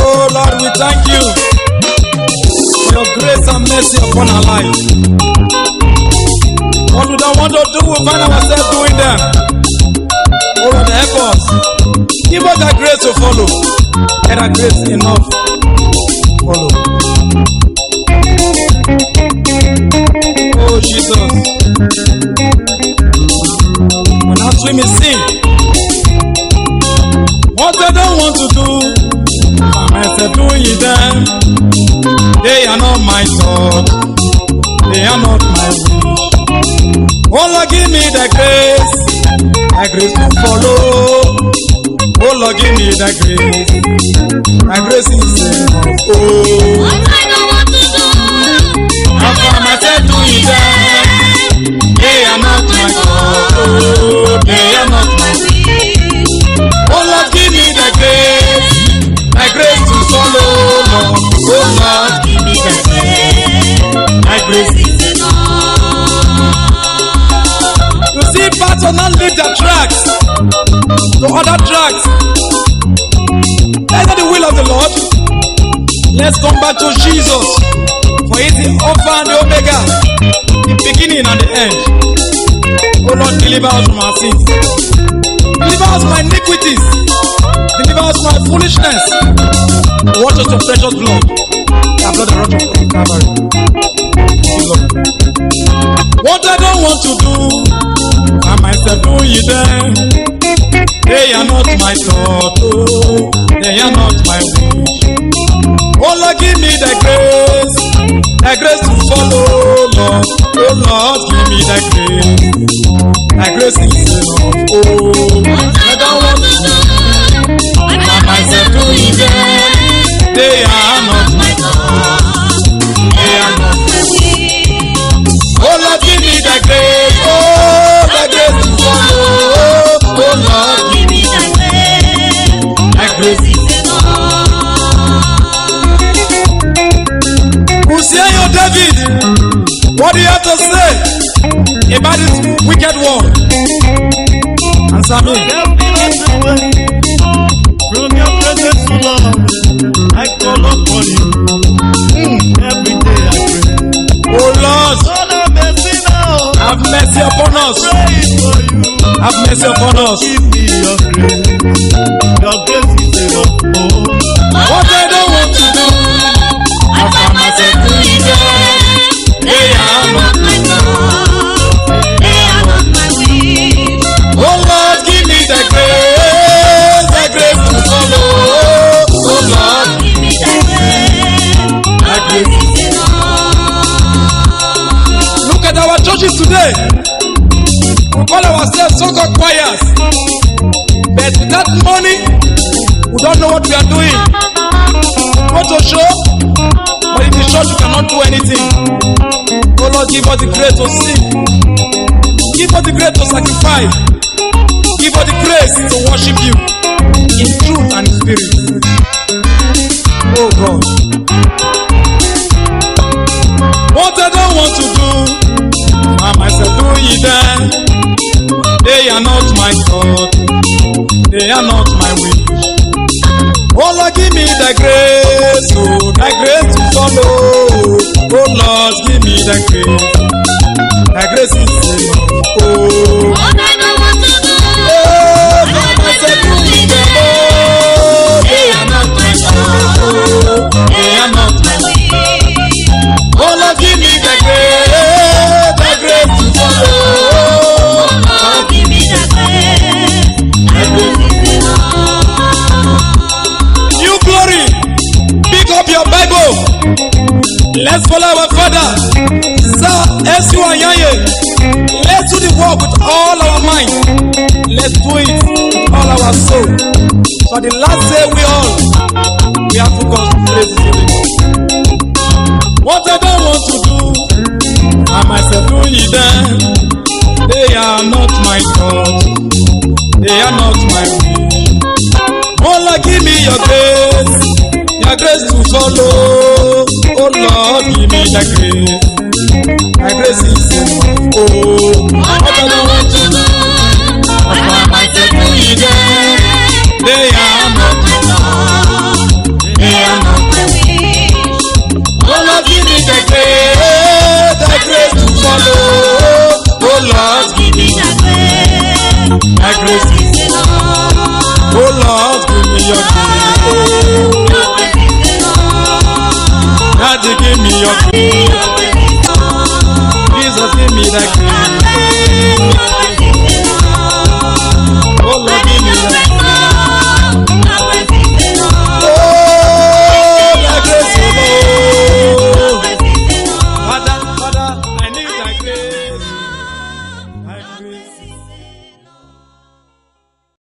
Oh Lord, we thank you for your grace and mercy upon our life. What we don't want to do, we find ourselves doing them. Oh Lord, help us. Give us that grace to follow, and that grace enough to follow. Oh Jesus, when I swim in sin, what I don't want to do, I myself doing it then. They are not my thoughts, they are not my wish. Oh Lord, give me the grace to follow. Oh Lord, give me the grace is enough. Oh, what I don't want to do, I find myself doing them. They are not my thoughts, oh, they are not my wish. Oh Lord, give me the grace to follow, Lord. Oh Lord, give me the grace is enough. You see, parts will not leave their tracks to other tracks. That's not the will of the Lord. Let's come back to Jesus, for He is the Alpha and the Omega, the beginning and the end. Oh Lord, deliver us from our sins. Deliver us from our iniquities. Deliver us from our foolishness. Wash us with precious blood. The blood that runs from Calvary. What I don't want to do, I myself doing it then. They are not my thought, oh, they are not my wish. Oh Lord, give me the grace to follow, Lord. Oh Lord, give me the grace is enough. Oh, I don't want to do, I myself doing them. They are not my thoughts, they are not my wish. Oh Lord, give me the grace, oh, the grace to follow. Oh Lord, give me the grace is enough. Hosea David, what do you have to say about this wicked one? Answer me. From your presence, Lord, I call upon you. Every day I pray. Oh Lord, Lord, have mercy now. have mercy upon us. Pray for you. Have mercy upon us. Give me your grace. Your grace is enough. Oh, What I don't want to do, I find myself doing them. They are not my thoughts, they are not my wish. Oh Lord, give me the grace to follow. Oh Lord, give me the grace is enough. Look at our churches today. We call ourselves so-called choirs, but without money, we don't know what we are doing. Go to show, but in the church you cannot do anything. Oh Lord, give us the grace to sing. Give us the grace to sacrifice. Give us the grace to worship you in truth and in spirit. Oh God. What I don't want to do, I myself doing it then. They are not my thought, they are not my wish. Oh Lord, give me the grace, oh, the grace to follow. Oh Lord, give me the grace is enough. Oh, what I don't want to do, oh, I myself doing them. Oh, they are not my thought, they are not my wish. Oh Lord, give me the grace to follow. oh Lord, give me the grace is enough. New glory, pick up your Bible. Let's follow our Father, Sir S.U. Anyaye. Let's do the work with all our mind. Let's do it with all our soul. So the last day we have to go to praise His holy name. What I don't want to do, I myself doing it then. They are not my thoughts, they are not my wish. Oh Lord, give me your grace to follow. Oh Lord, give me the my grace is enough. Oh, What I don't want to do, I find myself doing them. they are not They My grace is enough. Oh Lord, give me your grace.